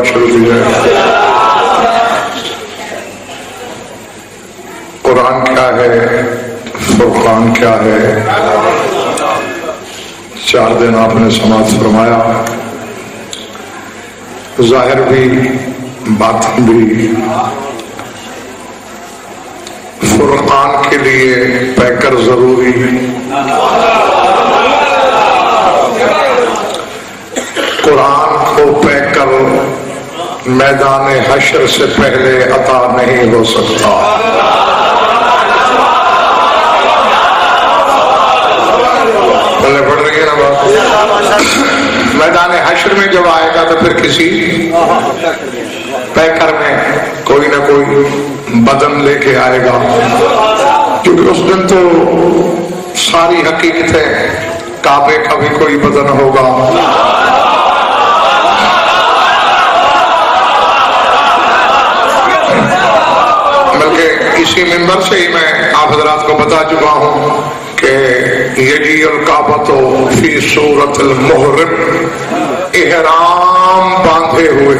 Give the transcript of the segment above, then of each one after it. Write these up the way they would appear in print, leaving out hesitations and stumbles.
شروع کی جائے۔ قرآن کیا ہے، فرقان کیا ہے، 4 دن آپ نے سماعت فرمایا، ظاہر بھی باطن بھی۔ فرقان کے لیے پیکر ضروری، قرآن کو پیکر میدان حشر سے پہلے عطا نہیں ہو سکتا۔ پہلے پڑھ رہی ہے نا بات؟ میدان حشر میں جب آئے گا تو پھر کسی پیکر میں کوئی نہ کوئی بدن لے کے آئے گا، کیونکہ اس دن تو ساری حقیقتیں، کعبے کا بھی کوئی بدن ہوگا، بلکہ اسی منبر سے ہی میں آپ حضرات کو بتا چکا ہوں کہ یجی الکعبۃ فی صورت المحرم، احرام باندھے ہوئے۔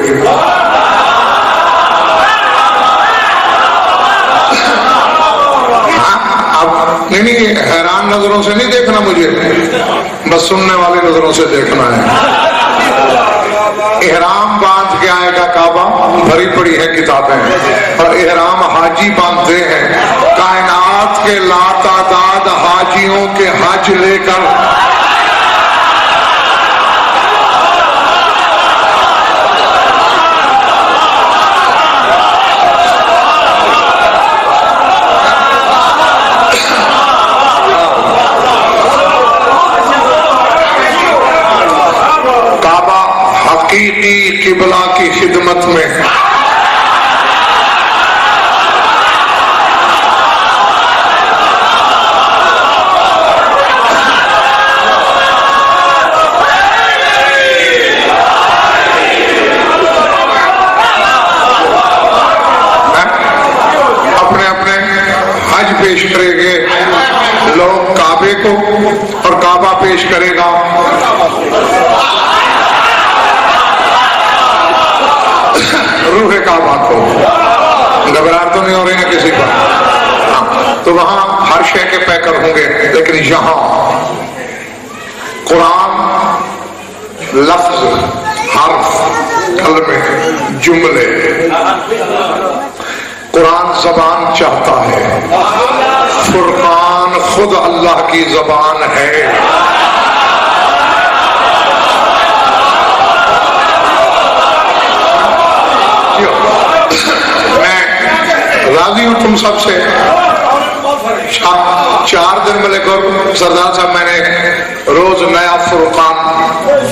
نہیں، حیران نظروں سے نہیں دیکھنا مجھے، بس سننے والی نظروں سے دیکھنا ہے۔ احرام باندھ کے آئے گا کعبہ، بھری پڑی ہے کتابیں، اور احرام حاجی باندھتے ہیں، کائنات کے لاتعداد حاجیوں کے حج لے کر حقیقی قبلہ کی خدمت میں اپنے اپنے حج پیش کریں گے لوگ کعبے کو، اور کعبہ پیش کرے گا روح کعبہ کو۔ گھبراہٹ تو نہیں ہو رہی نا کسی پر؟ تو وہاں ہر شے کے پیکر ہوں گے، لیکن یہاں قرآن لفظ، حرف، کلمے، جملے، قرآن زبان چاہتا ہے، فرقان خود اللہ کی زبان ہے۔ راضی ہوں تم سب سے، 4 دن ملے کر سردار صاحب میں نے روز نیا فرقان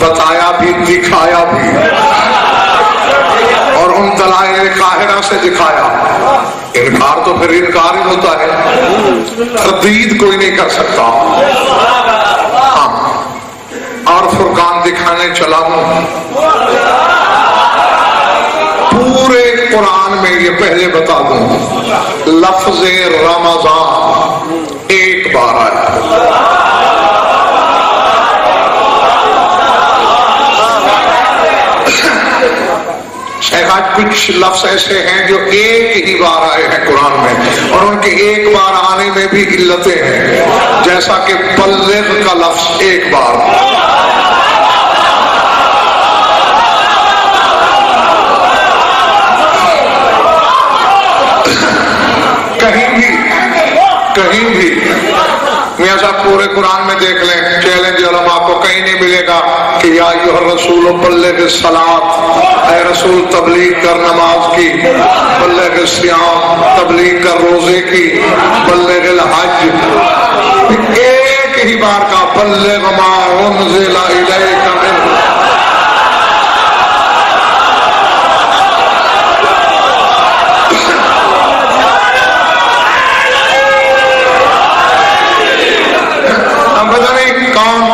بتایا بھی، دکھایا بھی، اور ان دلائل قاہرہ سے دکھایا۔ انکار تو پھر انکار ہی ہوتا ہے، تردید کوئی نہیں کر سکتا۔ ہاں، اور فرقان دکھانے چلا ہوں۔ پورے قرآن میں یہ پہلے بتا دوں، لفظ رمضان ایک بار آیا، آج کچھ لفظ ایسے ہیں جو ایک ہی بار آئے ہیں قرآن میں، اور ان کے ایک بار آنے میں بھی علتیں ہیں، جیسا کہ بلغ کا لفظ ایک بار، کہیں بھی میاں صاحب پورے قرآن میں دیکھ لیں، چیلنج علماء کو کہیں نہیں ملے گا کہ یا ایھا الرسول بلغ الصلاۃ، اے رسول تبلیغ کر نماز کی، بلغ الصیام تبلیغ کر روزے کی، بلغ الحج، ایک ہی بار کا بلغ ما انزل الیک من،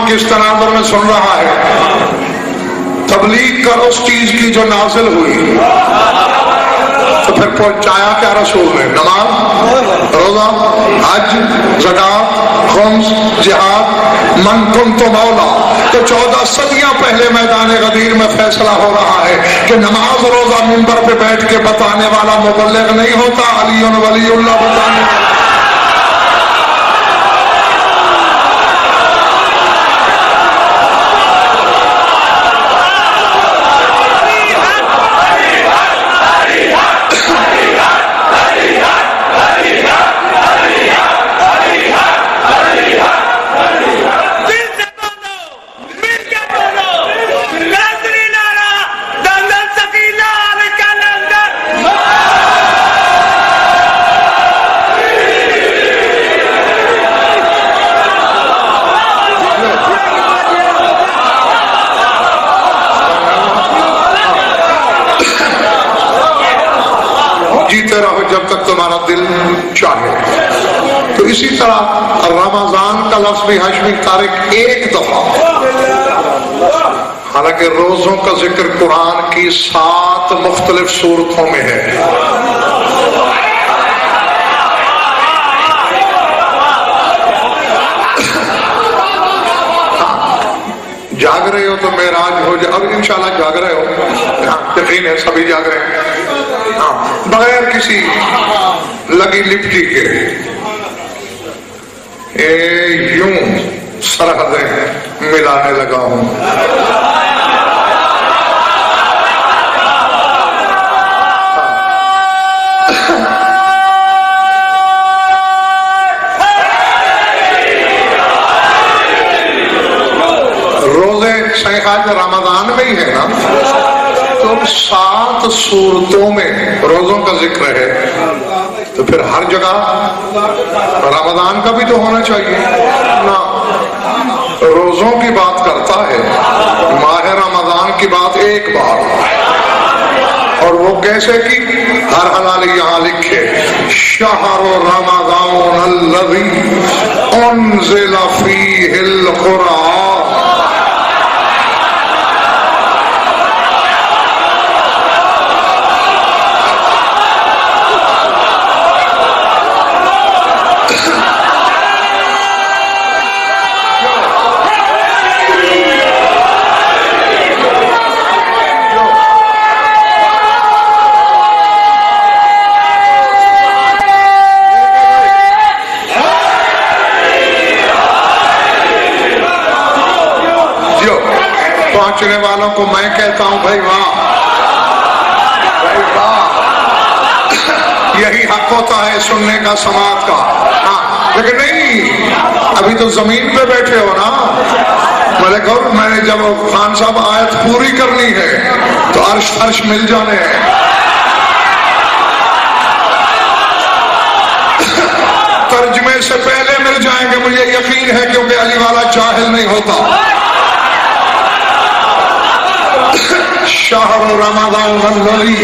کس طرح میں سن رہا ہے، تبلیغ کر اس چیز کی جو نازل ہوئی، تو پھر پہنچایا کیا رسول نے؟ نماز، روزہ، حج، زکات، خمس، جہاد، من کن تو مولا. تو 14 صدیاں پہلے میدان غدیر میں فیصلہ ہو رہا ہے کہ نماز روزہ منبر پہ بیٹھ کے بتانے والا مبلغ نہیں ہوتا، علی ولی اللہ بتانے والا. جیتے رہو جب تک تمہارا دل چاہے. تو اسی طرح رمضان کا لفظ بھی ہاشمی طارق ایک دفعہ، حالانکہ روزوں کا ذکر قرآن کی 7 مختلف صورتوں میں ہے. جاگ رہے ہو تو معراج ہو جائے، اب انشاءاللہ جاگ رہے ہو، یقین ہے سبھی جاگ رہے ہیں، بغیر کسی لگی لپٹی کے. یوں سرحدیں ملانے لگا ہوں. روزے شیخاج رمضان میں ہی ہے نا، تو 7 صورتوں میں روزوں کا ذکر ہے، تو پھر ہر جگہ رمضان کا بھی تو ہونا چاہیے نا. روزوں کی بات کرتا ہے، ماہ رمضان کی بات ایک بار، اور وہ کیسے کی؟ ہر حلال یہاں لکھے، شہر رمضان الذی انزل فیہ القرآن. پہنچنے والوں کو میں کہتا ہوں بھائی واہ، بھائی واہ، یہی حق ہوتا ہے سننے کا، سماعت کا. ہاں لیکن نہیں، ابھی تو زمین پہ بیٹھے ہو نا. میں نے جب خان صاحب آیت پوری کرنی ہے تو عرش مل جانے ہیں. ترجمے سے پہلے مل جائیں گے، مجھے یقین ہے، کیونکہ علی والا جاہل نہیں ہوتا. شہر رمضان الذی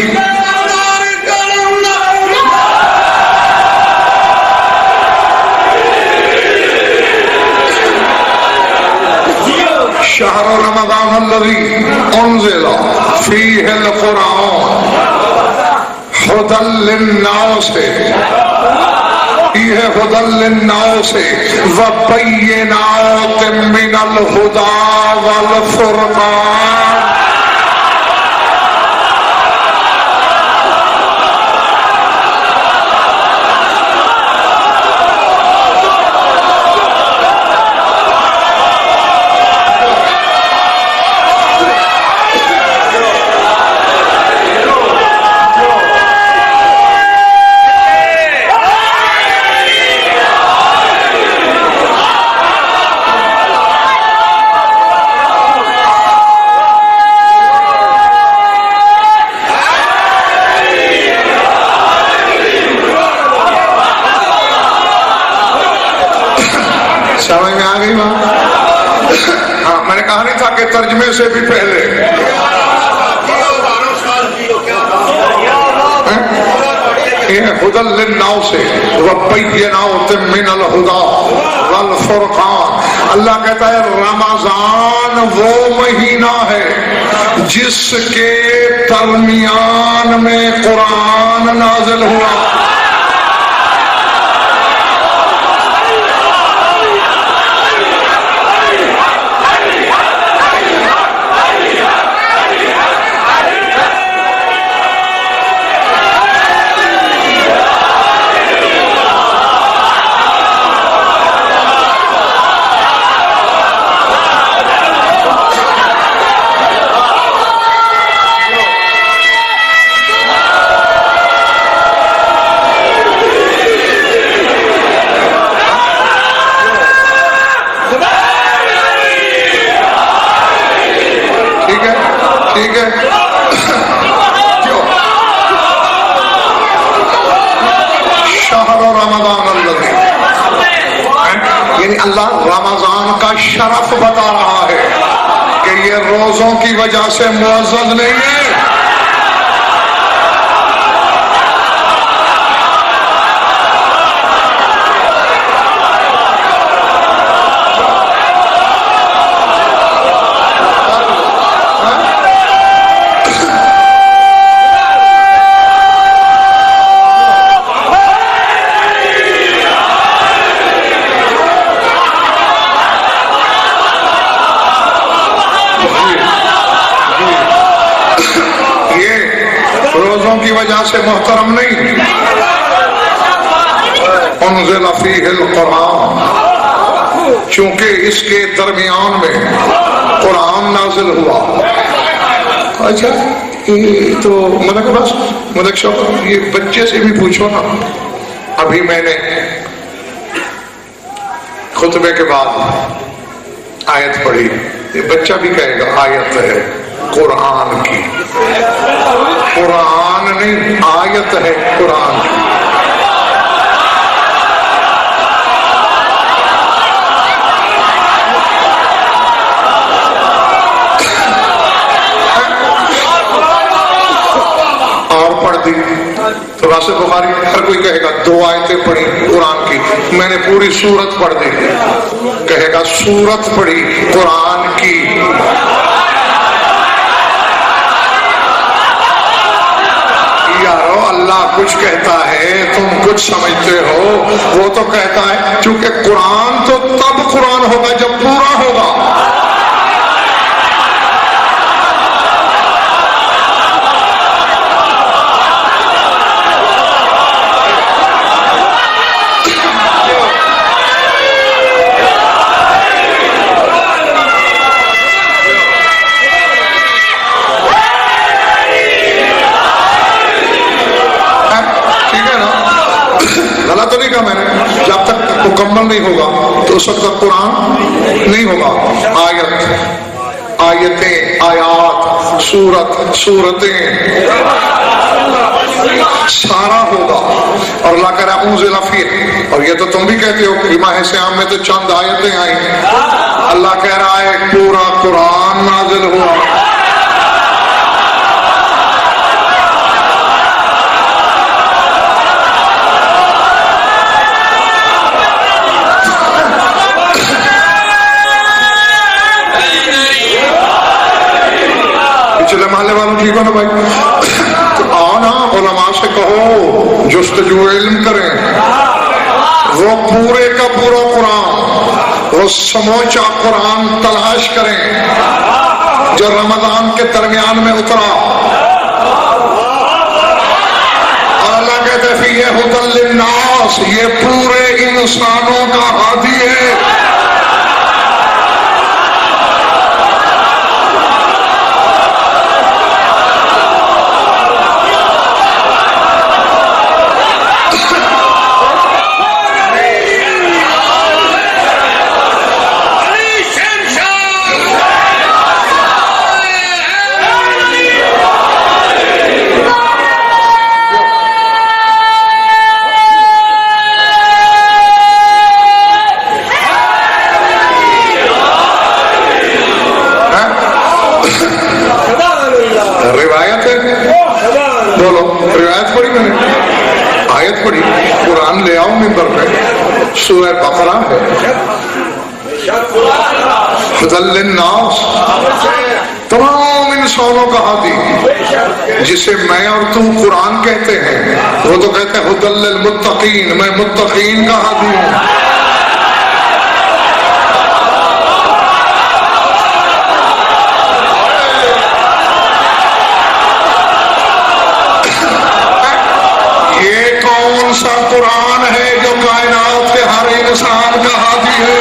شہر رمضان الذی انزل فیہ القرآن ہدی للناس، یہ ہدی للناس وبینات من الہدی والفرقان. سمجھ میں آ گئی بات؟ ہاں میں نے کہا نہیں تھا کہ ترجمے سے بھی پہلے ہدی للناس وبینات من الہدی والفرقان. اللہ کہتا ہے رمضان وہ مہینہ ہے جس کے درمیان میں قرآن نازل ہوا. ٹھیک ہے شہر رمضان الذی، یعنی اللہ رمضان کا شرف بتا رہا ہے کہ یہ روزوں کی وجہ سے معزز نہیں ہے. کی وجہ سے محترم نہیں. انزل فیہ القرآن، چونکہ اس کے درمیان میں قرآن نازل ہوا. اچھا یہ تو ملک صاحب یہ بچے سے بھی پوچھو نا. ابھی میں نے خطبے کے بعد آیت پڑھی، یہ بچہ بھی کہے گا آیت ہے قرآن کی. قرآن نہیں، آیت ہے قرآن کی. اور پڑھ دی تو واسطے بخاری ہر کوئی کہے گا 2 آیتیں پڑھی قرآن کی، میں نے پوری سورت پڑھ دی. کہے گا سورت پڑھی قرآن کی. یارو اللہ کچھ کہتا ہے تم کچھ سمجھتے ہو. وہ تو کہتا ہے چونکہ قرآن تو تب قرآن ہوگا جب پورا ہوگا. غلط تو نہیں کہا میں نے. جب تک مکمل نہیں ہوگا تو اس وقت تک قرآن نہیں ہوگا. آیتیں، آیات، سورت، سورتیں سارا ہوگا. اور اللہ کہہ رہا ہے انزل فیہ، اور یہ تو تم بھی کہتے ہو کہ ماہ صیام میں تو چند آیتیں آئیں. اللہ کہہ رہا ہے پورا قرآن نازل ہوا. پچھلے محلے والوں ٹھیک ہو نا بھائی؟ آنا علماء سے کہو جستجو علم کریں. وہ پورے کا پورا قرآن، وہ سموچا قرآن تلاش کریں جو رمضان کے درمیان میں اترا. اور اللہ کہتے ہیں فیہ ھدی للناس، یہ پورے انسانوں کا ہادی ہے. سورہ بقرہ ہے. ہدی للناس، تمام انسانوں کا ہادی، جسے میں اور تم قرآن کہتے ہیں، وہ تو کہتے ہیں ہدی للمتقین، میں متقین کا ہادی ہوں۔ یہ کون سا قرآن ہے جو کائنات کے ہر انسان کا ہادی ہے؟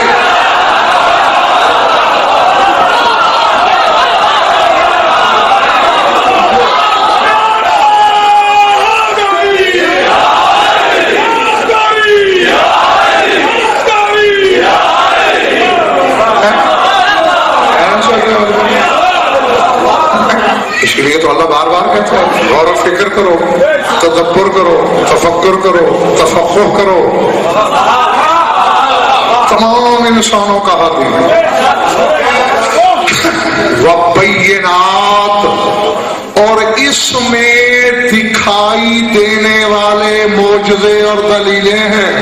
اس لیے تو اللہ بار بار کہتا ہے غور و فکر کرو، تدبر کرو، تفکر کرو، تفقہ کرو، تمام انسانوں کا ہادی ہے۔ وَبَيِّنَاتٍ، اور اس میں دکھائی دینے والے معجزے اور دلیلیں ہیں۔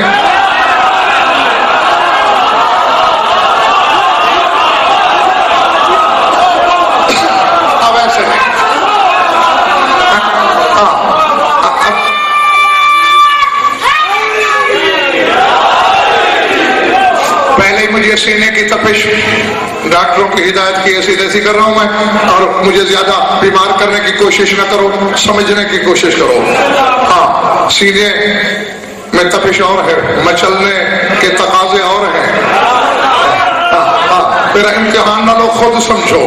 مجھے سینے کی تپش، ڈاکٹروں کی ہدایت کی ایسی تیسی کر رہا ہوں میں، اور مجھے زیادہ بیمار کرنے کی کوشش نہ کرو، سمجھنے کی کوشش کرو۔ ہاں، سینے میں تپش اور ہے، مچلنے کے تقاضے اور ہیں۔ میرا امتحان نہ لو، خود سمجھو۔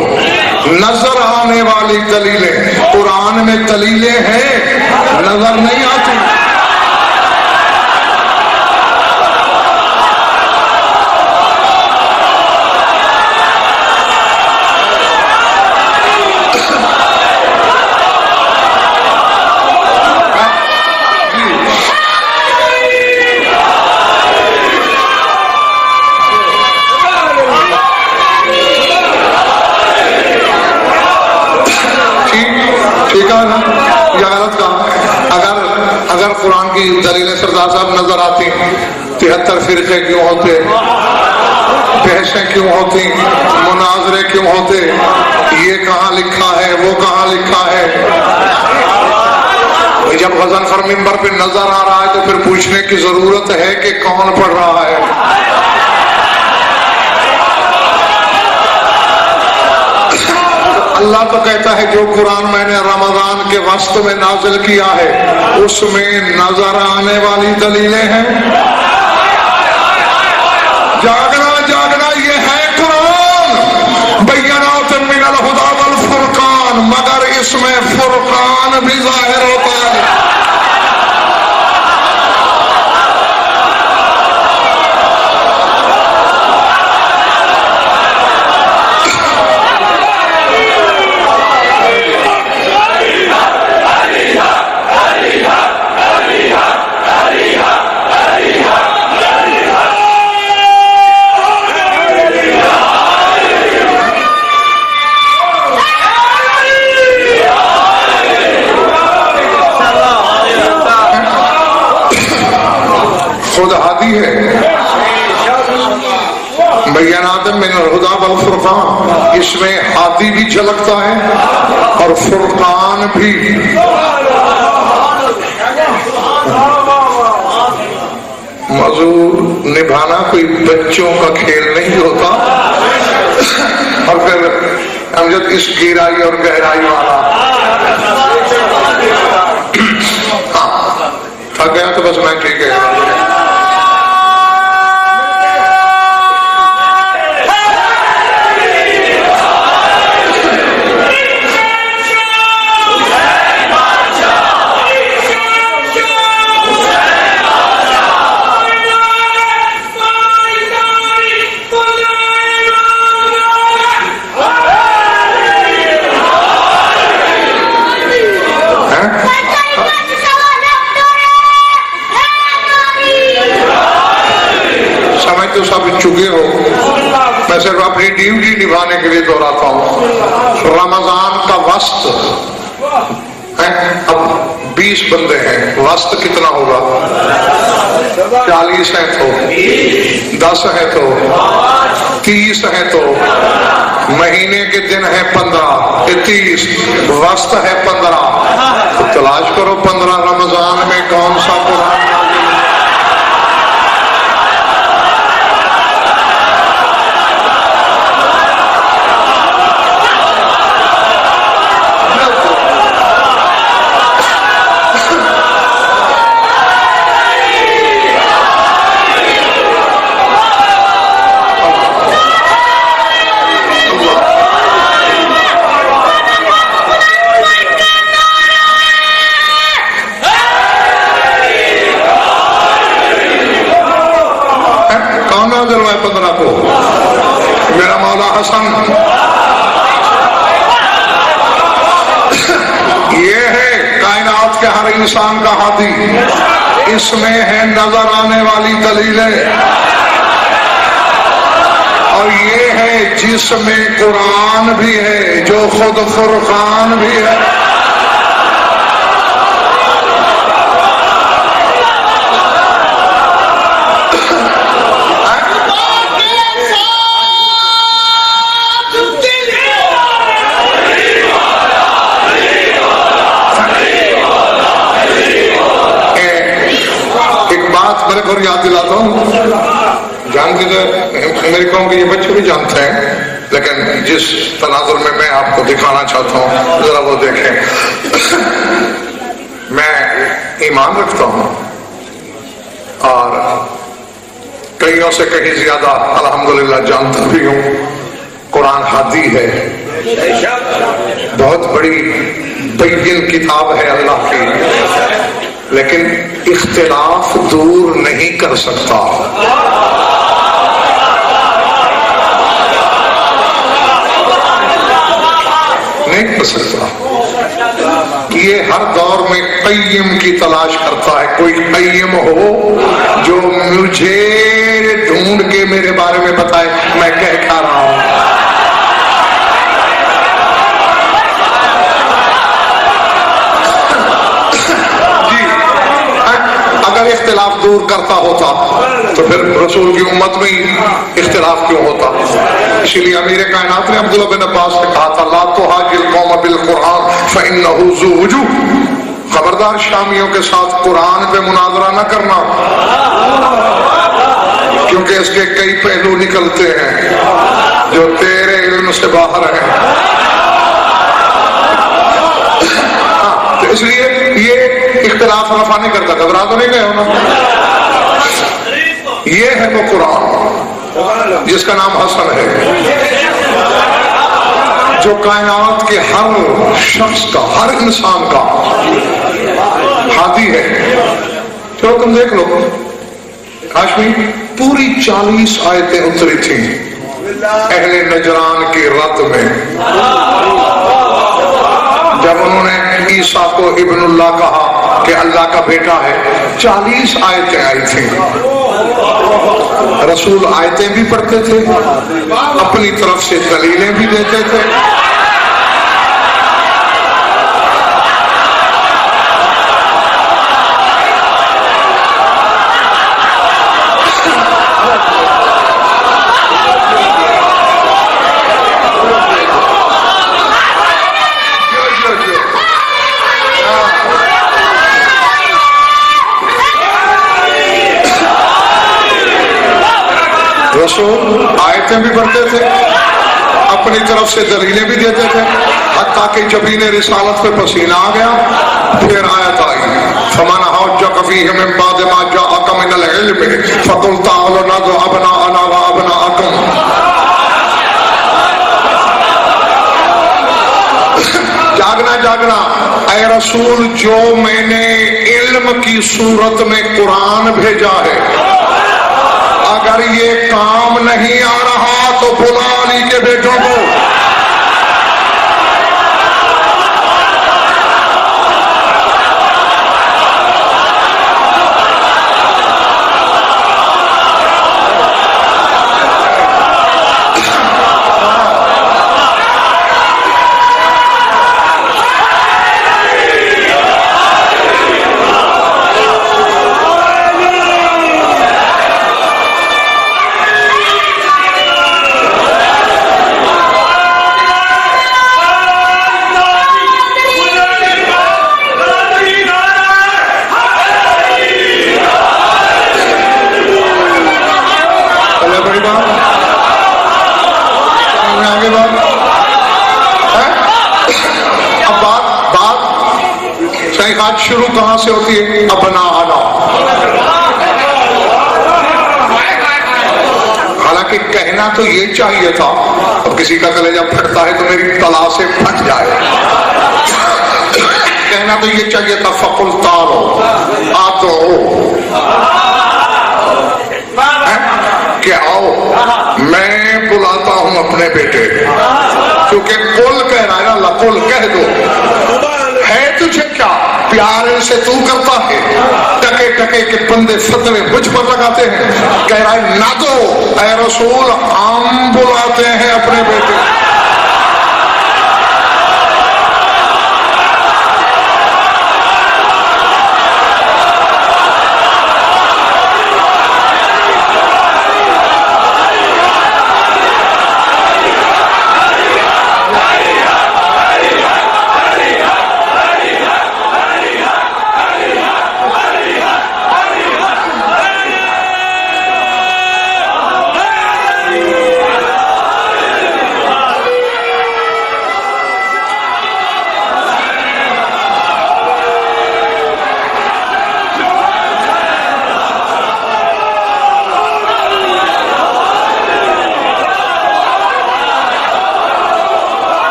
نظر آنے والی دلیلیں، قرآن میں دلیلیں ہیں، نظر نہیں آتی۔ اگر قرآن کی دلیلیں سردار صاحب نظر آتی، 73 فرقے کیوں ہوتے، بحثیں کیوں ہوتی، مناظرے کیوں ہوتے، یہ کہاں لکھا ہے، وہ کہاں لکھا ہے؟ جب غضنفر منبر پہ نظر آ رہا ہے تو پھر پوچھنے کی ضرورت ہے کہ کون پڑھ رہا ہے۔ اللہ تو کہتا ہے جو قرآن میں نے رمضان کے وسط میں نازل کیا ہے اس میں نظر آنے والی دلیلیں ہیں۔ جاگنا جاگنا یہ ہے قرآن، بینات من الہدی والفرقان، مگر اس میں فرقان بھی ظاہر ہوتا ہے۔ خود ہادی ہے، بینات من الہدی والفرقان، اس میں ہادی بھی جھلکتا ہے اور فرقان بھی۔ موضوع نبھانا کوئی بچوں کا کھیل نہیں ہوتا، اور پھر امجد اس گہرائی اور گہرائی والا تھک گیا تو بس میں ٹھیک ہے۔ تو سب چکے ہو، میں صرف اپنی ڈیوٹی نبھانے کے لیے دہراتا ہوں۔ رمضان کا وسط اب 20 بندے ہیں، وسط کتنا ہوگا؟ 40 ہے تو 10 ہے تو 30 ہیں تو مہینے کے دن ہیں 15، 30 وسط ہے 15، تو تلاش کرو 15 رمضان میں کون سا قرآن نازل ہوا ہے 15 کو؟ میرا مولا حسن، یہ ہے کائنات کے ہر انسان کا ہادی، اس میں ہے نظر آنے والی دلیلیں، اور یہ ہے جس میں قرآن بھی ہے جو خود فرقان بھی ہے۔ میرے کو یاد دلاتا ہوں، جانتے تھے میری قوم کے یہ بچے بھی جانتے ہیں، لیکن جس تناظر میں آپ کو دکھانا چاہتا ہوں ذرا وہ دیکھیں۔ میں ایمان رکھتا ہوں اور کئیوں سے کہیں زیادہ الحمدللہ جانتا بھی ہوں، قرآن ہادی ہے، بہت بڑی بین کتاب ہے اللہ کی، لیکن اختلاف دور نہیں کر سکتا۔ نہیں کر سکتا۔ یہ ہر دور میں قیم کی تلاش کرتا ہے، کوئی قیم ہو جو مجھے ڈھونڈ کے میرے بارے میں بتائے میں کہہ کھا رہا ہوں۔ اختلاف دور کرتا ہوتا تو پھر رسول کی امت میں ہی اختلاف کیوں ہوتا؟ اسی لیے امیر کائنات نے عبداللہ بن عباس نے کہا تھا لا تحاج القوم بالقرآن فإنه ذو وجوہ، خبردار شامیوں کے ساتھ قرآن پہ مناظرہ نہ کرنا، کیونکہ اس کے کئی پہلو نکلتے ہیں جو تیرے علم سے باہر ہیں۔ تو اس لیے یہ اختلاف رفع نہیں کرتا، گھبرا تو نہیں گئے ہونا۔ یہ ہے وہ قرآن جس کا نام حسن ہے، جو کائنات کے ہر شخص کا، ہر انسان کا ہادی ہے۔ چلو تم دیکھ لو، کاشمی پوری 40 آیتیں اتری تھیں اہل نجران کی رد میں، جب انہوں نے عیسیٰ کو ابن اللہ کہا کہ اللہ کا بیٹا ہے، 40 آیتیں آئی تھیں۔ رسول آیتیں بھی پڑھتے تھے، اپنی طرف سے دلیلیں بھی دیتے تھے۔ رسول آیتیں بھی پڑھتے تھے، اپنی طرف سے دلیلیں بھی دیتے تھے، حتیٰ کہ جبین رسالت پہ پسینہ آ گیا، پھر آیت آئی فَمَنْ حَجَّكَ فِيهِ مِنْ بَعْدِ مَا جَاءَكَ مِنَ الْعِلْمِ فَقُلْ تَعَالَوْا نَدْعُ أَبْنَاءَنَا وَأَبْنَاءَكُمْ۔ جاگنا جاگنا اے رسول، جو میں نے علم کی صورت میں قرآن بھیجا ہے، اگر یہ کام نہیں آ رہا تو بلا علی کے بیٹوں کو۔ معراج شروع کہاں سے ہوتی ہے؟ ابناءنا. حالانکہ کہنا تو یہ چاہیے تھا، اب کسی کا کلیجہ پھٹتا ہے تو میری طلا سے پھٹ جائے. کہنا تو یہ چاہیے تھا فقل تعالوا ادعوا، کہ آؤ میں بلاتا ہوں اپنے بیٹے. کیونکہ قل کہہ رہا ہے نا، اللہ قل کہہ دو. ہے تجھے کیا پیارے سے تو کرتا ہے، ٹکے ٹکے کے بندے فتوے مجھ پر لگاتے ہیں. کہہ رہا ہے نہ دو اے رسول، ہم بلاتے ہیں اپنے بیٹے.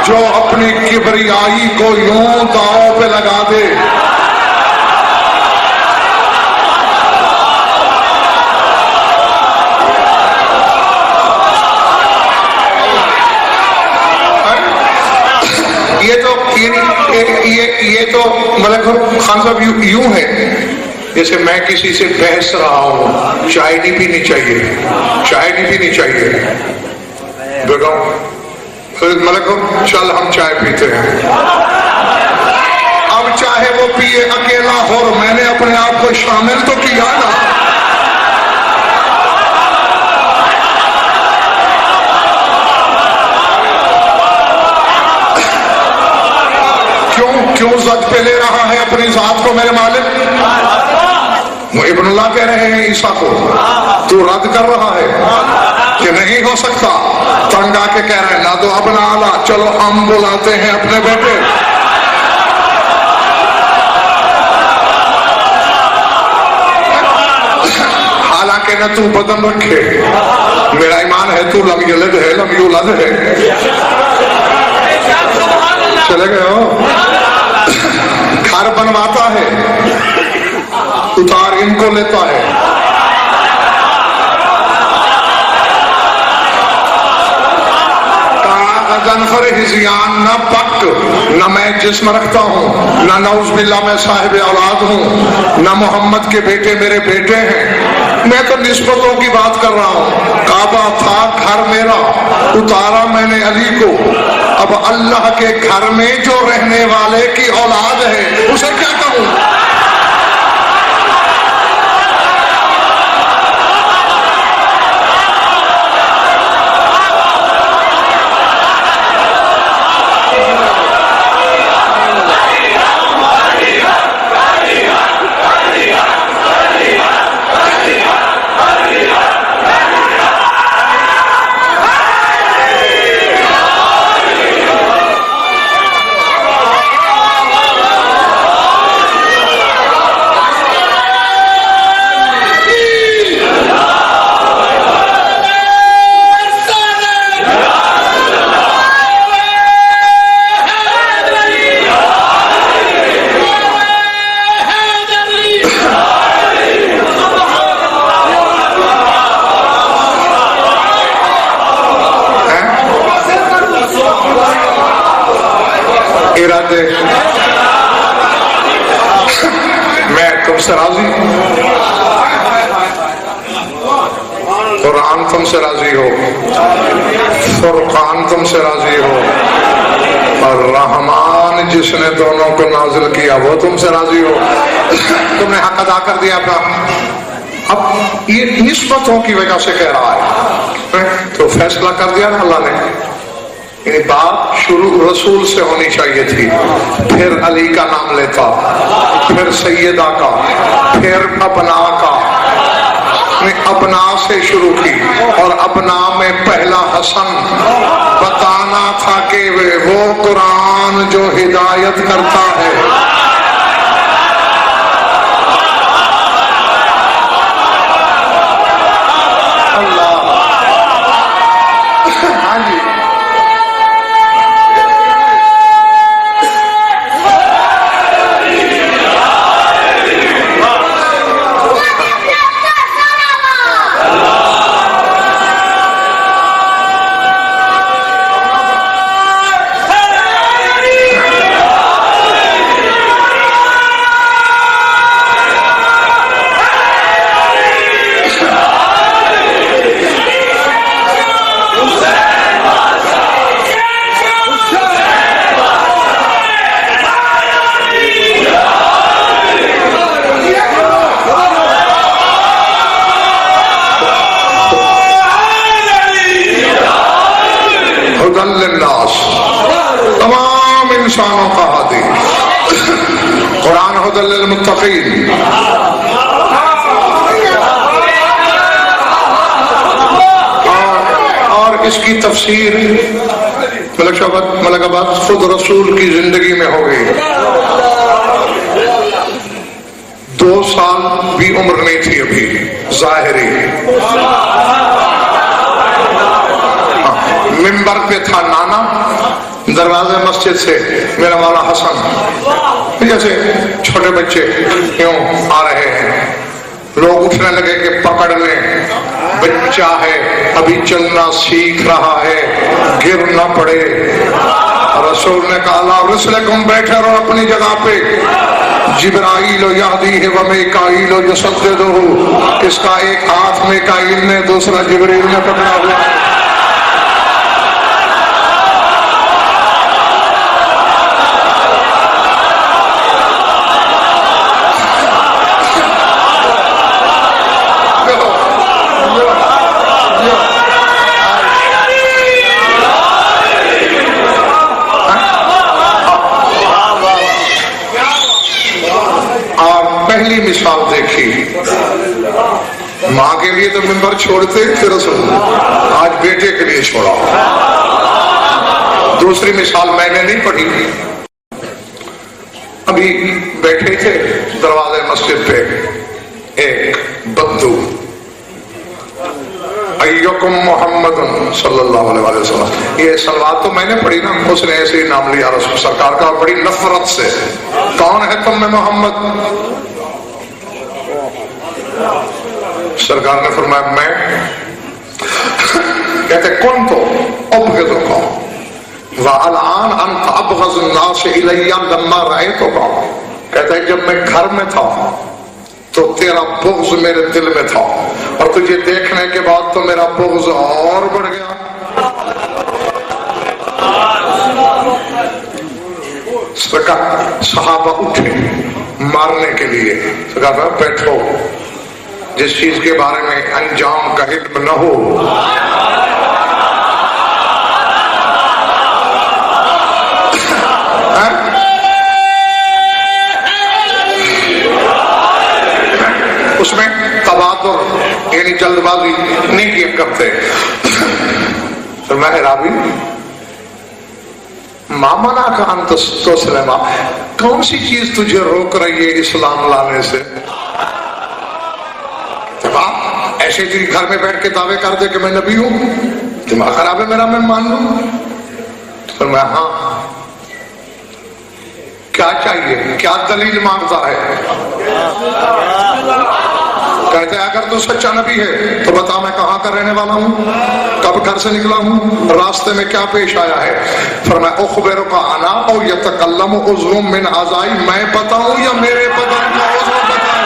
جو اپنی کبریائی کو یوں داؤ پہ لگا دے. یہ تو ملک خان صاحب یوں ہے جیسے میں کسی سے بحث رہا ہوں، چائے نہیں پینی چاہیے، چائے نہیں پینی چاہیے. بیٹھاؤ ملک چل ہم چائے پیتے ہیں. اب چاہے وہ پیے اکیلا ہو، میں نے اپنے آپ کو شامل تو کیا نا. کیوں زد پہ لے رہا ہے اپنی ذات کو میرے مالک؟ ابن اللہ کہہ رہے ہیں عیسیٰ کو تو رد کر رہا ہے کہ نہیں ہو سکتا. تنگ آ کے کہہ رہے ہیں نہ تو ابنا اعلیٰ، چلو ہم بلاتے ہیں اپنے بیٹے. حالانکہ نہ تو بدن رکھے، میرا ایمان ہے تو لم یلد ہے لم یولد ہے. چلے گئے ہو. گھر بنواتا ہے، اتار ان کو لیتا ہے. غنفر ہزیان نہ پک، نہ میں جسم رکھتا ہوں، نہ نعوذ باللہ میں صاحب اولاد ہوں، نہ محمد کے بیٹے میرے بیٹے ہیں. میں تو نسبتوں کی بات کر رہا ہوں. کعبہ تھا گھر میرا، اتارا میں نے علی کو. اب اللہ کے گھر میں جو رہنے والے کی اولاد ہے اسے کیا کہوں؟ ارادے میں تم سے راضی ہوں، قرآن تم سے راضی ہو، فرقان تم سے راضی ہو، اور رحمان جس نے دونوں کو نازل کیا وہ تم سے راضی ہو، تم نے حق ادا کر دیا اپنا۔ اب یہ نسبتوں کی وجہ سے کہہ رہا ہے، تو فیصلہ کر دیا نا اللہ نے، یعنی بات شروع رسول سے ہونی چاہیے تھی، پھر علی کا نام لیتا، پھر سیدہ کا، پھر ابنا کا، ابنا سے شروع کی، اور ابنا میں پہلا حسن بتانا تھا کہ وہ قرآن جو ہدایت کرتا ہے۔ اللہ، ہاں جی، تمام انسانوں کا ہادی، قرآن ھدی للمتقین، اور اس کی تفسیر ملک آباد خود رسول کی زندگی میں ہو گئی۔ 2 سال بھی عمر نہیں تھی ابھی ظاہری، منبر پہ تھا نانا، دروازے مسجد سے میرا مولا حسن، جیسے چھوٹے بچے کیوں آ رہے ہیں، لوگ اٹھنے لگے کہ پکڑ لیں، بچہ ہے ابھی چلنا سیکھ رہا ہے، گر نہ پڑے۔ رسول نے کہا اللہ رسلکم، بیٹھے رہو اپنی جگہ پہ، جبرائیل یہدیہ و میکائیل یسددہ، اس کا ایک ہاتھ میکائیل نے، دوسرا جبرائیل نے پکڑا ہوا ہے۔ پہلی مثال دیکھی، ماں کے لیے تو منبر چھوڑتے تھے رسول، آج بیٹے کے لیے چھوڑا۔ دوسری مثال میں نے نہیں پڑھی، ابھی بیٹھے تھے دروازے مسجد پہ، ایک بدو، ایکم محمد صلی اللہ علیہ وسلم، یہ صلوات تو میں نے پڑھی نا، اس نے ایسے ہی نام لیا رسول سرکار کا بڑی نفرت سے، کون ہے تم میں محمد؟ سرکار نے فرمایا میں، کہتے کون تو ابغضک والآن انت ابغض الناس الی لما رأیتک، کہتا ہے جب میں گھر میں تھا تو تیرا بغض میرے دل میں تھا، اور تجھے دیکھنے کے بعد تو میرا بغض اور بڑھ گیا۔ صحابہ اٹھے مارنے کے لیے، کہا بیٹھو، جس چیز کے بارے میں انجام کا علم نہ ہو۔ اس میں تبادر یعنی جلد بازی نہیں کیا کرتے۔ فرمایا راوی مامنا کا انت تسلم، کون سی چیز تجھے روک رہی ہے اسلام لانے سے؟ ایسے جی گھر میں بیٹھ کے دعوے کر دے کہ میں نبی ہوں، دماغ خراب ہے میرا، میں مان لوں؟ فرمایا ہاں، کیا چاہیے، کیا دلیل مانگتا ہے؟ کہتے ہیں اگر تو سچا نبی ہے تو بتا میں کہاں کا رہنے والا ہوں، کب گھر سے نکلا ہوں، راستے میں کیا پیش آیا ہے؟ فرمایا اخبرک انا او یتکلم عضو من اعضائی، میں بتاؤں یا میرے بدن کا عضو بتائے؟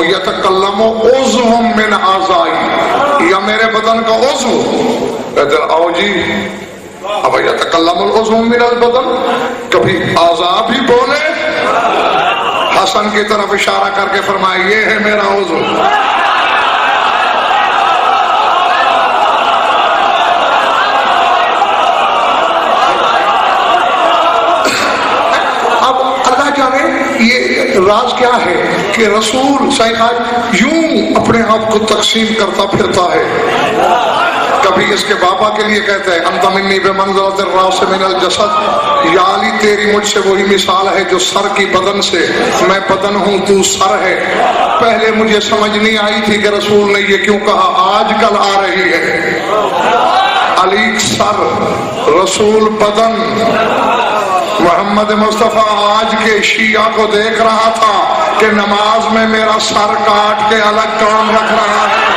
یتکلم عضو من اعضائی، یا میرے بدن کا عضو؟ کہتے ہیں آؤ جی، اب یتکلم العضو من البدن، کبھی اعضاء بھی بولے؟ حسن کی طرف اشارہ کر کے فرمایا یہ ہے میرا عضو۔ یہ راز کیا ہے کہ رسول صحیح یوں اپنے آپ کو تقسیم کرتا پھرتا ہے۔ کبھی اس کے بابا کے لیے کہتے ہیں انت منی بمنزلۃ الراس من الجسد، یا علی تیری مجھ سے وہی مثال ہے جو سر کی بدن سے، میں بدن ہوں تو سر ہے۔ پہلے مجھے سمجھ نہیں آئی تھی کہ رسول نے یہ کیوں کہا، آج کل آ رہی ہے۔ علی سر، رسول بدن۔ محمد مصطفیٰ آج کے شیعہ کو دیکھ رہا تھا کہ نماز میں میرا سر کاٹ کے الگ کام رکھ رہا ہے۔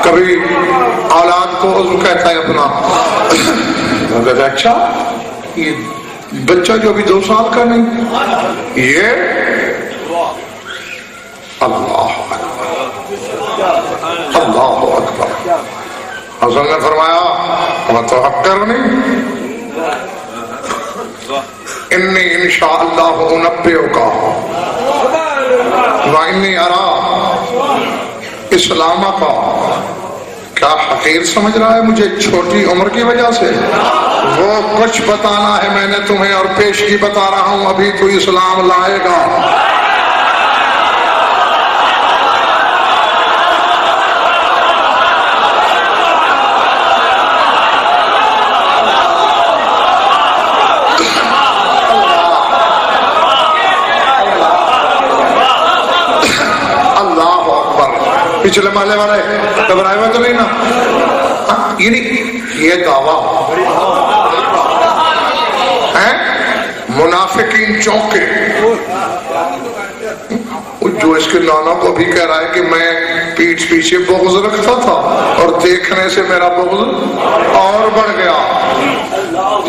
کبھی اولاد کو عضو کہتا ہے اپنا، اچھا یہ بچہ جو ابھی 2 سال کا نہیں، یہ اللہ اکبر اللہ اکبر۔ حسن نے فرمایا میں تو حق کر نہیں، انی انشاءاللہ انبئک وانی ارا اسلام کا۔ کیا حقیر سمجھ رہا ہے مجھے چھوٹی عمر کی وجہ سے؟ وہ کچھ بتانا ہے میں نے تمہیں، اور پیشگی بتا رہا ہوں ابھی تو اسلام لائے گا۔ پچھلے محلے والے گھبرائے ہوئے تو نہیں نا؟ یعنی یہ دعویٰ ہے منافقین چونکے، جو اس کے نانا کو بھی کہہ رہا ہے کہ میں پیٹھ پیچھے بغض رکھتا تھا اور دیکھنے سے میرا بغض اور بڑھ گیا۔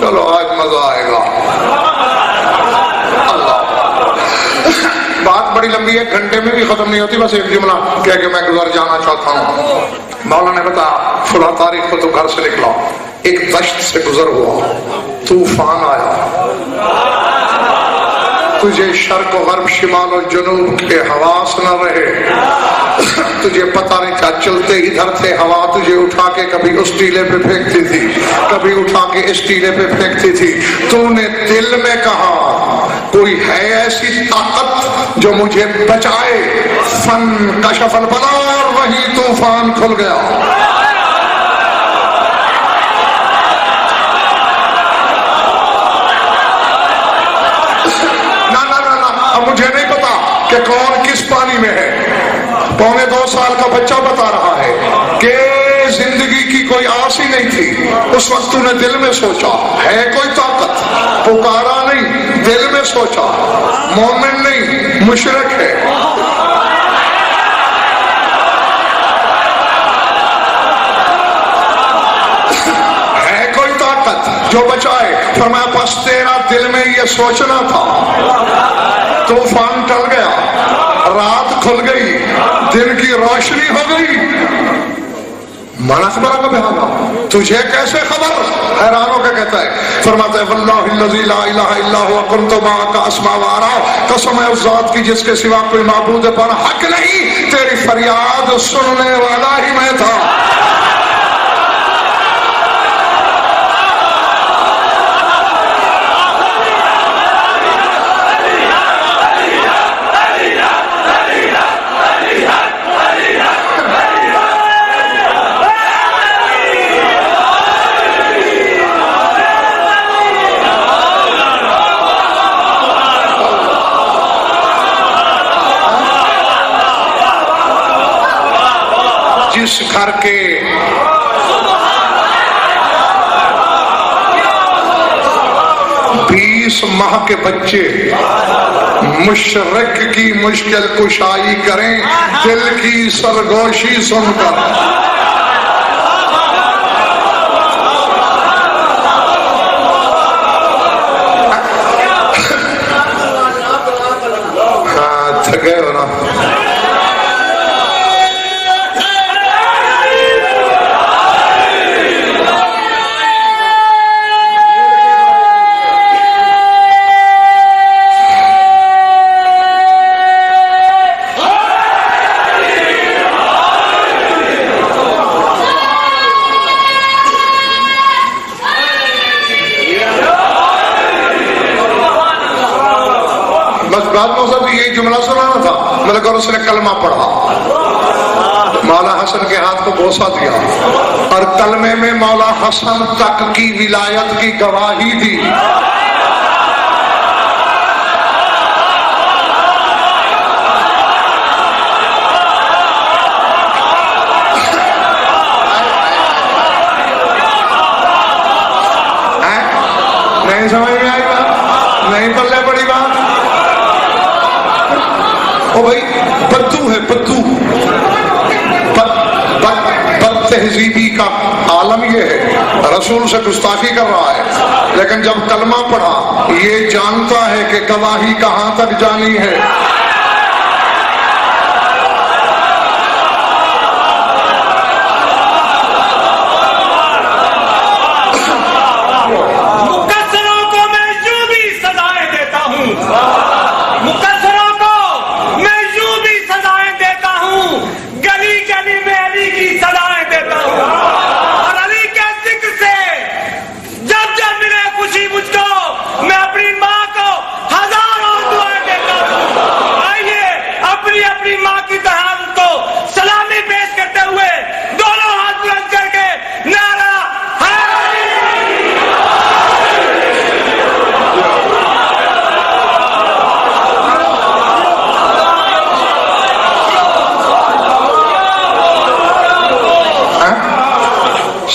چلو آج مزہ آئے گا۔ بات بڑی لمبی ہے، گھنٹے میں بھی ختم نہیں ہوتی، بس ایک جملہ کہہ کے میں گزر جانا چاہتا ہوں۔ مولا نے بتایا فلاں تاریخ کو تو گھر سے نکلا، ایک دشت سے گزر ہوا، طوفان آیا، تجھے شرق و غرب شمال و جنوب کے حواس نہ رہے، تجھے پتہ نہیں کیا، چلتے ادھر تھے، ہوا تجھے اٹھا کے کبھی اس ٹیلے پہ پھینکتی تھی، کبھی اٹھا کے اس ٹیلے پہ پھینکتی تھی۔ تو نے دل میں کہا کوئی ہے ایسی طاقت جو مجھے بچائے، فن کشف البلا، اور وہی طوفان کھل گیا۔ مجھے نہیں پتا کہ کون کس پانی میں ہے۔ 2.25 سال کا بچہ بتا رہا ہے کہ زندگی کی کوئی آس ہی نہیں تھی۔ اس وقت تو نے دل میں سوچا ہے کوئی طاقت، پکارا نہیں، دل میں سوچا مومن نہیں مشرک ہے۔ ہے کوئی طاقت جو بچائے؟ فرمایا پس تیرا دل میں یہ سوچنا تھا، طوفان ٹل گیا، رات کھل گئی، دن کی روشنی ہو گئی، من اخبرک بہذا، تجھے کیسے خبر؟ حیران ہو کے کہتا ہے، فرماتا ہے واللہ الذی لا الہ الا هو کنت معک اسمع و ارى، قسم ہے اس ذات کی جس کے سوا کوئی معبود پر حق نہیں، تیری فریاد سننے والا ہی میں تھا۔ جس گھر کے بیس ماہ کے بچے مشرق کی مشکل کشائی کریں دل کی سرگوشی سن کر، تھکے ہو نا؟ یہ جملہ سنانا تھا، مگر اس نے کلمہ پڑھا، مولا حسن کے ہاتھ کو بوسہ دیا اور کلمے میں مولا حسن تک کی ولایت کی گواہی دی۔ نہیں سمجھ میں آئی بات؟ نہیں پلے پڑی بات؟ او بھائی بدو ہے، بدو بد تہذیبی کا عالم یہ ہے، رسول سے گستاخی کر رہا ہے، لیکن جب کلمہ پڑھا یہ جانتا ہے کہ گواہی کہاں تک جانی ہے۔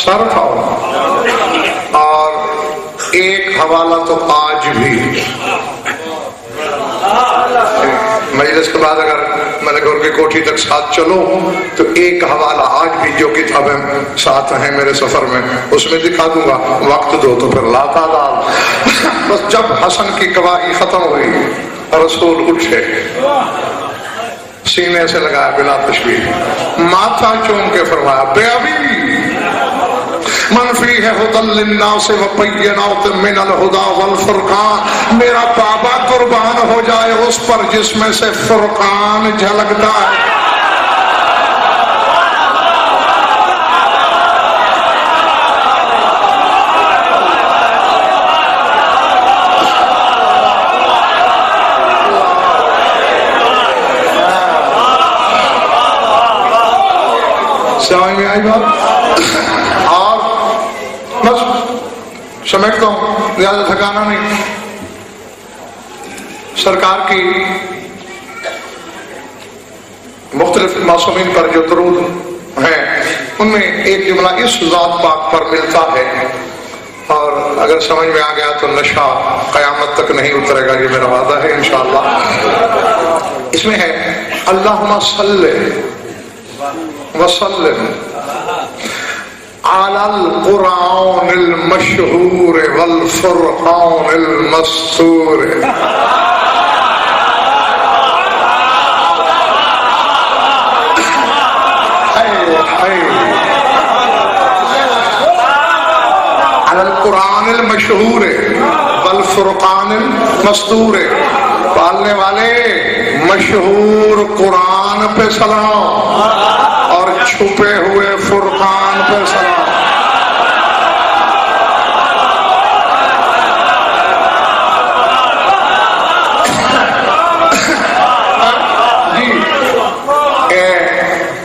سر کھاؤ، اور ایک حوالہ تو آج بھی مجلس کے بعد اگر میں نے گھر کی کوٹھی تک ساتھ چلو تو ایک حوالہ آج بھی جو کتابیں ساتھ ہیں میرے سفر میں اس میں دکھا دوں گا، وقت دو تو پھر لا تعداد۔ بس جب حسن کی گواہی ختم ہوئی رسول اٹھے، سینے سے لگایا بلا تشبیہ، ماتھا چوم کے فرمایا بے ابی من فیہ ھدی للناس وبینات من الھدی والفرقان، میرا بابا قربان ہو جائے اس پر جس میں سے فرقان جھلکتا ہے۔ سمجھ میں آئی بات؟ اور بس سمجھتا ہوں، زیادہ تھکانا نہیں۔ سرکار کی مختلف معصومین پر جو درود ہیں ان میں ایک جملہ اس ذات پاک پر ملتا ہے، اور اگر سمجھ میں آ گیا تو نشہ قیامت تک نہیں اترے گا، یہ میرا وعدہ ہے انشاءاللہ۔ اس میں ہے اللہم صلی وسلم على القرآن المشهور والفرقان المستور. على القرآن المشهور والفرقان المستور. پالنے والے مشہور قرآن پہ سلام اور چھپے ہوئے فرقان پہ سلام. جی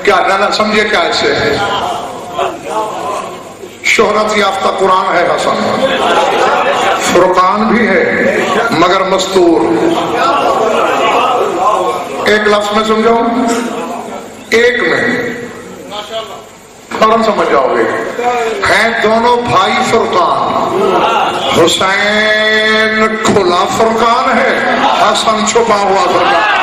کیا نہ سمجھے کیا ایسے شہرت یافتہ قرآن ہے حسن، فرقان بھی ہے مگر مستور. ایک لفظ میں سمجھاؤں، ایک میں فوراً سمجھ جاؤ گے. ہیں دونوں بھائی فرقان، حسین کھلا فرقان ہے، حسن چھپا ہوا فرقان.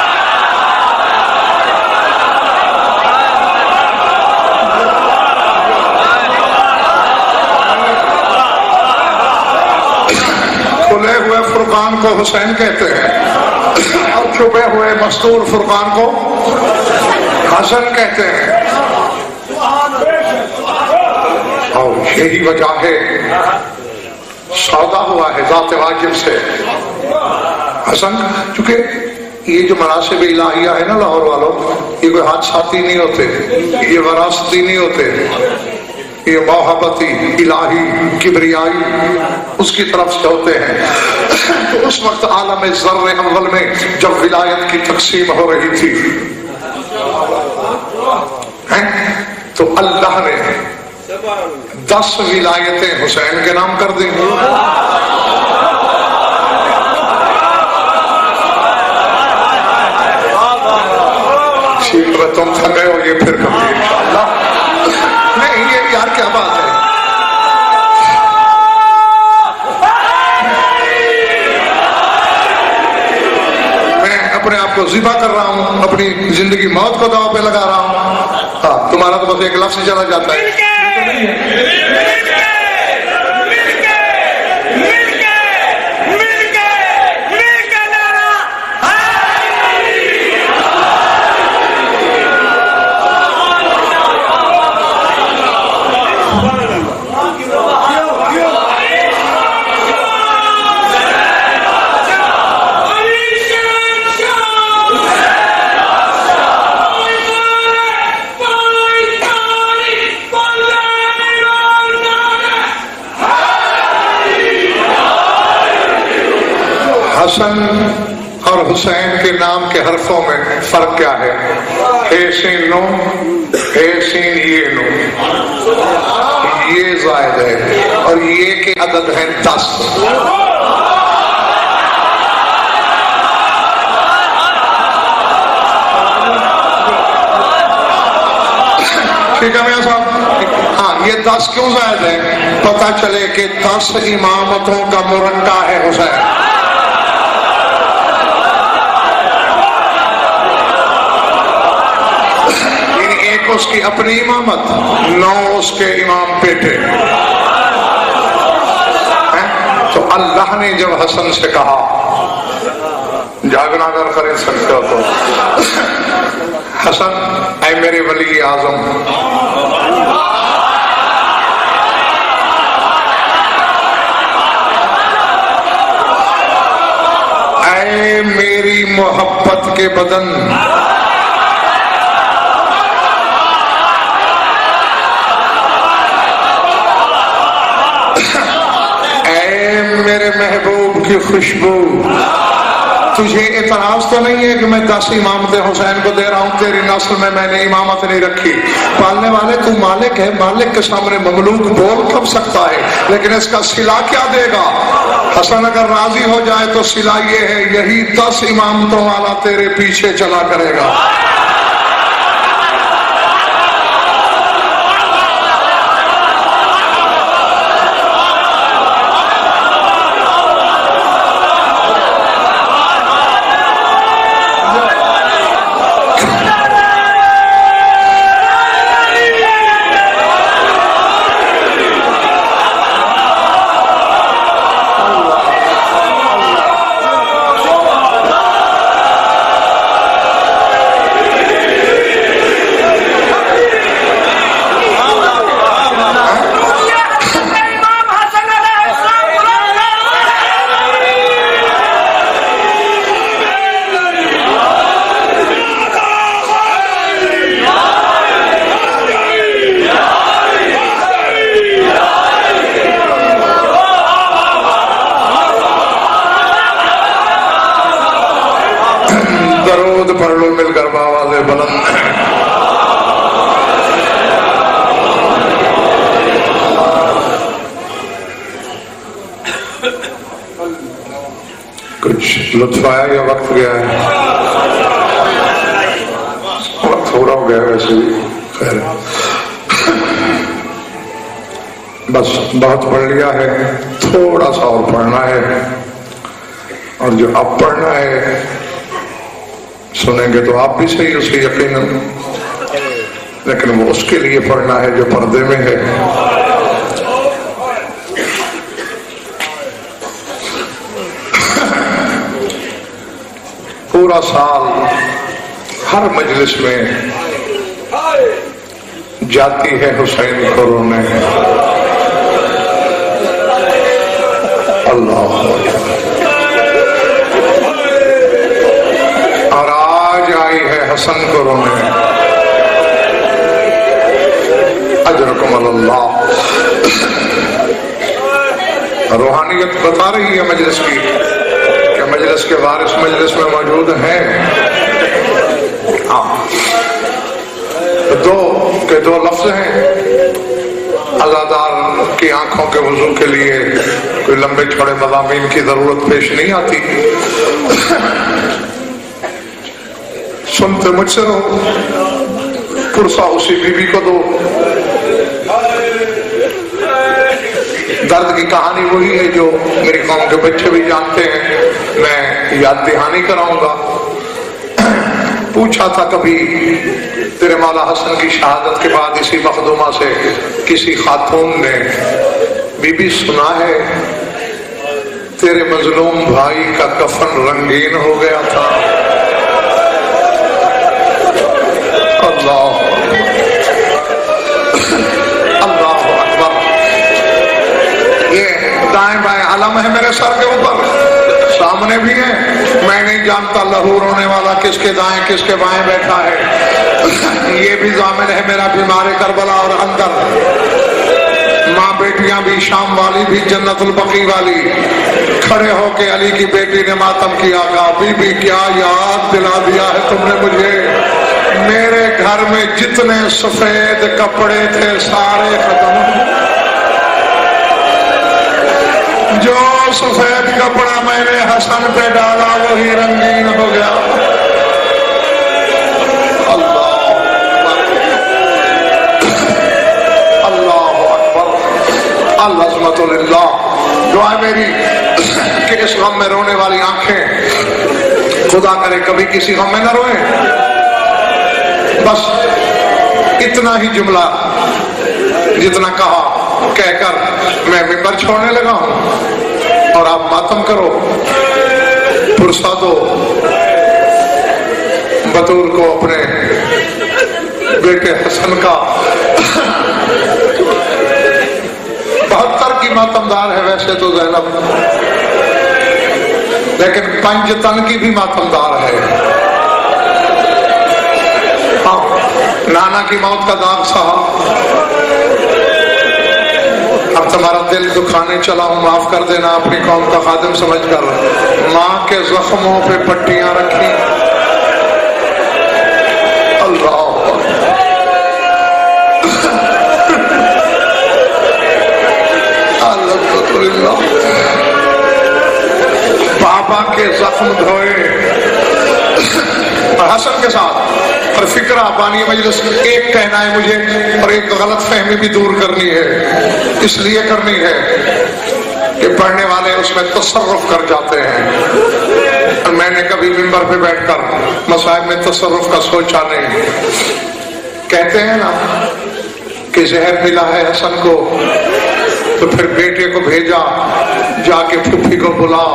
کھلے ہوئے فرقان کو حسین کہتے ہیں اور چھپے ہوئے مستور فرقان کو حسن کہتے ہیں. اور یہی وجہ ہے سودا ہوا ہے ذات واجب سے حسن. چونکہ یہ جو مناسب الہیہ ہے نا لاہور والوں، یہ کوئی حادثاتی نہیں ہوتے، یہ وراثتی نہیں ہوتے، یہ محبتی الہی کبریائی اس کی طرف سے ہوتے ہیں. تو اس وقت عالم ذر اول میں جب ولایت کی تقسیم ہو رہی تھی تو اللہ نے 10 ولایتیں حسین کے نام کر دیں. ٹھیک ہے، تم تھکے ہو، یہ پھر کبھی انشاءاللہ. نہیں یہ یار کیا بات ہے. میں اپنے آپ کو ذبح کر رہا ہوں، اپنی زندگی موت کو داؤ پہ لگا رہا ہوں. ہاں تمہارا تو بس ایک لفظ سے چلا جاتا ہے. حسن اور حسین کے نام کے حرفوں میں فرق کیا ہے؟ ہے سین نو، ہے سین یہ نو، یہ زائد ہے اور یہ کے عدد ہیں 10. ٹھیک ہے میاں صاحب. ہاں یہ 10 کیوں زائد ہے؟ پتہ چلے کہ 10 امامتوں کا مرکہ ہے حسین. اس کی اپنی امامت، 9 اس کے امام بیٹے. تو اللہ نے جب حسن سے کہا جاگنا اگر خرید سکتے ہو تو حسن اے میرے ولی اعظم، اے میری محبت کے بدن، میرے محبوب کی خوشبو، تجھے اعتراض تو نہیں ہے کہ میں 10 امامت حسین کو دے رہا ہوں، تیری نسل میں میں نے امامت نہیں رکھی. پالنے والے تو مالک ہے، مالک کے سامنے مملوک بول کب سکتا ہے، لیکن اس کا صلہ کیا دے گا؟ حسن اگر راضی ہو جائے تو صلہ یہ ہے یہی 10 امامتوں والا تیرے پیچھے چلا کرے گا. کچھ لطف آیا یا وقت گیا ہے؟ وقت تھوڑا ہو گیا ویسے بھی، خیر بس بہت پڑھ لیا ہے، تھوڑا سا اور پڑھنا ہے، اور جو اب پڑھنا ہے سنیں گے تو آپ بھی صحیح اسے یقیناً، لیکن وہ اس کے لیے پڑھنا ہے جو پردے میں ہے۔ پورا سال ہر مجلس میں جاتی ہے حسین کو رونے، اللہ، اور آج آئی ہے حسن کو رونے، اجرکم اللہ۔ روحانیت بتا رہی ہے مجلس کی کہ مجلس کے وارث مجلس میں موجود ہیں۔ دو لفظ ہیں، عزادار کی آنکھوں کے وضو کے لیے کوئی لمبے چھوڑے مضامین کی ضرورت پیش نہیں آتی، سنتے مجھ سے رہو، پرسہ اسی بی بی کو دو۔ درد کی کہانی وہی ہے جو میری قوم کے بچے بھی جانتے ہیں، میں یاد دہانی کراؤں گا۔ پوچھا تھا کبھی تیرے مولا حسن کی شہادت کے بعد اسی مخدومہ سے کسی خاتون نے، بی بی سنا ہے تیرے مظلوم بھائی کا کفن رنگین ہو گیا تھا؟ اللہ اللہ اکبر۔ یہ دائیں بائیں علم ہے میرے سر کے اوپر، سامنے بھی ہے، میں نہیں جانتا لہو رونے والا کس کے دائیں کس کے بائیں بیٹھا ہے، یہ بھی ضامن ہے میرا بیمار کربلا، اور اندر ماں بیٹیاں بھی، شام والی بھی، جنت البقیع والی، کھڑے ہو کے علی کی بیٹی نے ماتم کیا، کہا بی بی کیا یاد دلا دیا ہے تم نے مجھے، میرے گھر میں جتنے سفید کپڑے تھے سارے ختم، جو سفید کپڑا میں نے حسن پہ ڈالا وہی رنگین ہو گیا۔ اللہ اللہ اکبر، العظمت للہ۔ دعا میری کہ اس غم میں رونے والی آنکھیں خدا کرے کبھی کسی غم میں نہ روئیں۔ بس اتنا ہی جملہ جتنا کہا کہہ کر میں ممبر چھوڑنے لگا ہوں، اور آپ ماتم کرو، پرسہ دو، بطور کو اپنے بیٹے حسن کا 72 کی ماتمدار ہے ویسے تو زینب، لیکن 5 تن کی بھی ماتمدار ہے۔ نانا کی موت کا داغ سہا، اب تمہارا دل دکھانے چلا ہوں، معاف کر دینا اپنی قوم کا خادم سمجھ کر، ماں کے زخموں پہ پٹیاں رکھی، اللہ الحمدللہ، بابا کے زخم دھوئے، اور حسن کے ساتھ، اور فکرہ بانی مجلس ایک کہنا ہے مجھے، اور ایک غلط فہمی بھی دور کرنی ہے، اس لیے کرنی ہے کہ پڑھنے والے اس میں تصرف کر جاتے ہیں، اور میں نے کبھی ممبر پہ بیٹھ کر مصائب میں تصرف کا سوچا نہیں۔ کہتے ہیں نا کہ زہر ملا ہے حسن کو، تو پھر بیٹے کو بھیجا جا کے پھوپھی کو بلا،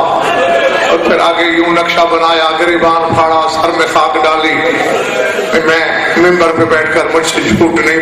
اور پھر آگے یوں نقشہ بنایا، گریبان پھاڑا، سر میں خاک ڈالی۔ میں ممبر پہ بیٹھ کر مجھ سے جھوٹ نہیں